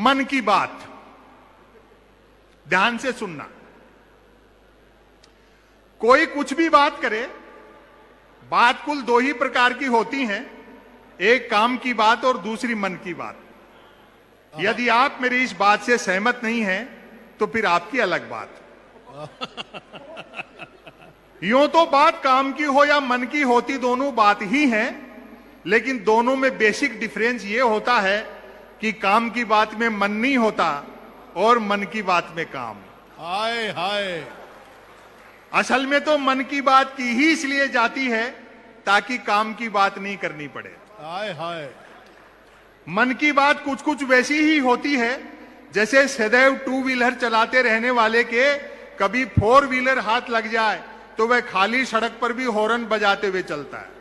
मन की बात। ध्यान से सुनना। कोई कुछ भी बात करे, बात कुल दो ही प्रकार की होती हैं, एक काम की बात और दूसरी मन की बात। यदि आप मेरी इस बात से सहमत नहीं हैं तो फिर आपकी अलग बात। यूं तो बात काम की हो या मन की होती, दोनों बात ही हैं, लेकिन दोनों में बेसिक डिफरेंस ये होता है कि काम की बात में मन नहीं होता और मन की बात में काम। हाय हाय। असल में तो मन की बात की ही इसलिए जाती है ताकि काम की बात नहीं करनी पड़े। हाय हाय। मन की बात कुछ कुछ वैसी ही होती है जैसे सदैव टू व्हीलर चलाते रहने वाले के कभी फोर व्हीलर हाथ लग जाए तो वह खाली सड़क पर भी हॉर्न बजाते हुए चलता है।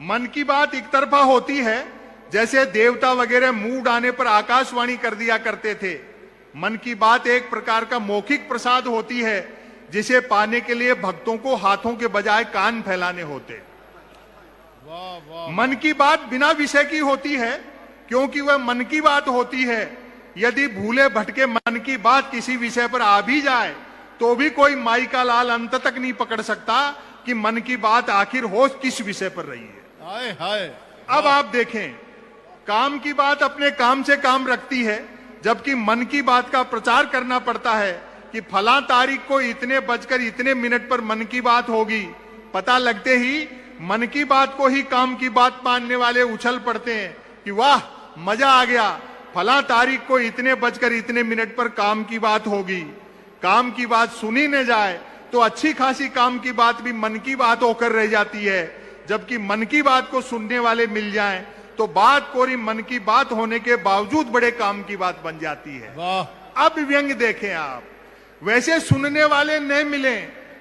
मन की बात एक तरफा होती है जैसे देवता वगैरह मूड आने पर आकाशवाणी कर दिया करते थे। मन की बात एक प्रकार का मौखिक प्रसाद होती है जिसे पाने के लिए भक्तों को हाथों के बजाय कान फैलाने होते। वाह वाह। मन की बात बिना विषय की होती है क्योंकि वह मन की बात होती है। यदि भूले भटके मन की बात किसी विषय पर आ भी जाए तो भी कोई माई का लाल अंत तक नहीं पकड़ सकता कि मन की बात आखिर हो किस विषय पर रही है। हाय हाय। अब आप देखें, काम की बात अपने काम से काम रखती है, जबकि मन की बात का प्रचार करना पड़ता है कि फला तारीख को इतने बजकर इतने मिनट पर मन की बात होगी। पता लगते ही मन की बात को ही काम की बात मानने वाले उछल पड़ते हैं कि वाह मजा आ गया, फला तारीख को इतने बजकर इतने मिनट पर काम की बात होगी। काम की बात सुनी न जाए तो अच्छी खासी काम की बात भी मन की बात होकर रह जाती है, जबकि मन की बात को सुनने वाले मिल जाएं तो बात कोरी मन की बात होने के बावजूद बड़े काम की बात बन जाती है। वाह। अब व्यंग देखें आप, वैसे सुनने वाले न मिले,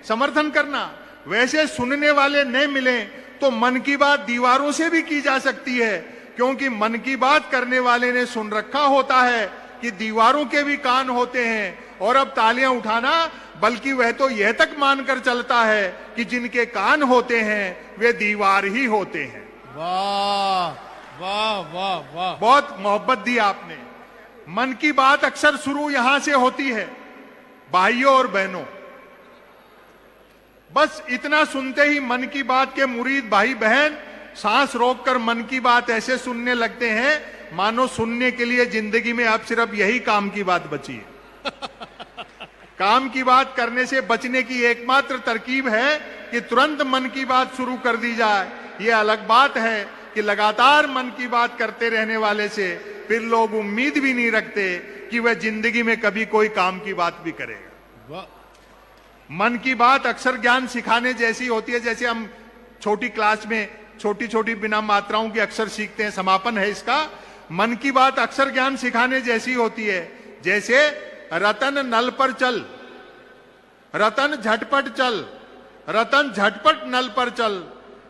समर्थन करना, वैसे सुनने वाले न मिले तो मन की बात दीवारों से भी की जा सकती है, क्योंकि मन की बात करने वाले ने सुन रखा होता है कि दीवारों के भी कान होते हैं। और अब तालियां उठाना, बल्कि वह तो यह तक मानकर चलता है कि जिनके कान होते हैं वे दीवार ही होते हैं। वाह वाह वाह वाह। बहुत मोहब्बत दी आपने। मन की बात अक्सर शुरू यहां से होती है, भाइयों और बहनों। बस इतना सुनते ही मन की बात के मुरीद भाई बहन सांस रोककर मन की बात ऐसे सुनने लगते हैं मानो सुनने के लिए जिंदगी में अब सिर्फ यही काम की बात बची है। काम की बात करने से बचने की एकमात्र तरकीब है कि तुरंत मन की बात शुरू कर दी जाए। यह अलग बात है कि लगातार मन की बात करते रहने वाले से फिर लोग उम्मीद भी नहीं रखते कि वह जिंदगी में कभी कोई काम की बात भी करेगा। मन की बात अक्सर ज्ञान सिखाने जैसी होती है, जैसे हम छोटी क्लास में छोटी छोटी बिना मात्राओं की अक्षर सीखते हैं, समापन है इसका। मन की बात अक्सर ज्ञान सिखाने जैसी होती है, जैसे रतन नल पर चल, रतन झटपट चल, रतन झटपट नल पर चल।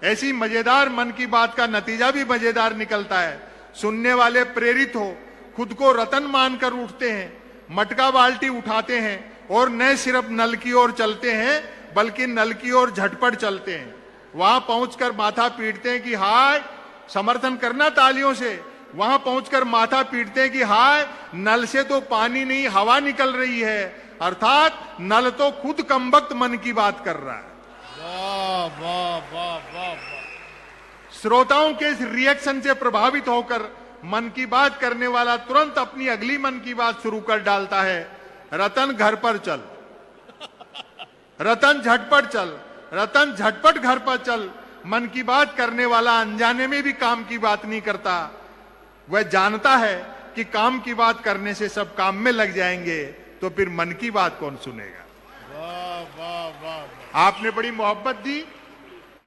ऐसी मजेदार मन की बात का नतीजा भी मजेदार निकलता है। सुनने वाले प्रेरित हो, खुद को रतन मानकर उठते हैं, मटका बाल्टी उठाते हैं और न सिर्फ नल की ओर चलते हैं बल्कि नल की ओर झटपट चलते हैं। वहां पहुंचकर माथा पीटते हैं कि हाय, समर्थन करना तालियों से। वहां पहुंचकर माथा पीटते हैं कि हाय, नल से तो पानी नहीं हवा निकल रही है, अर्थात नल तो खुद कमबख्त मन की बात कर रहा है। वाह वाह वाह वाह। श्रोताओं के इस रिएक्शन से प्रभावित होकर मन की बात करने वाला तुरंत अपनी अगली मन की बात शुरू कर डालता है। रतन घर पर चल, रतन झटपट चल, रतन झटपट घर पर चल। मन की बात करने वाला अनजाने में भी काम की बात नहीं करता। वह जानता है कि काम की बात करने से सब काम में लग जाएंगे, तो फिर मन की बात कौन सुनेगा। वाह वाह वाह। आपने बड़ी मोहब्बत दी।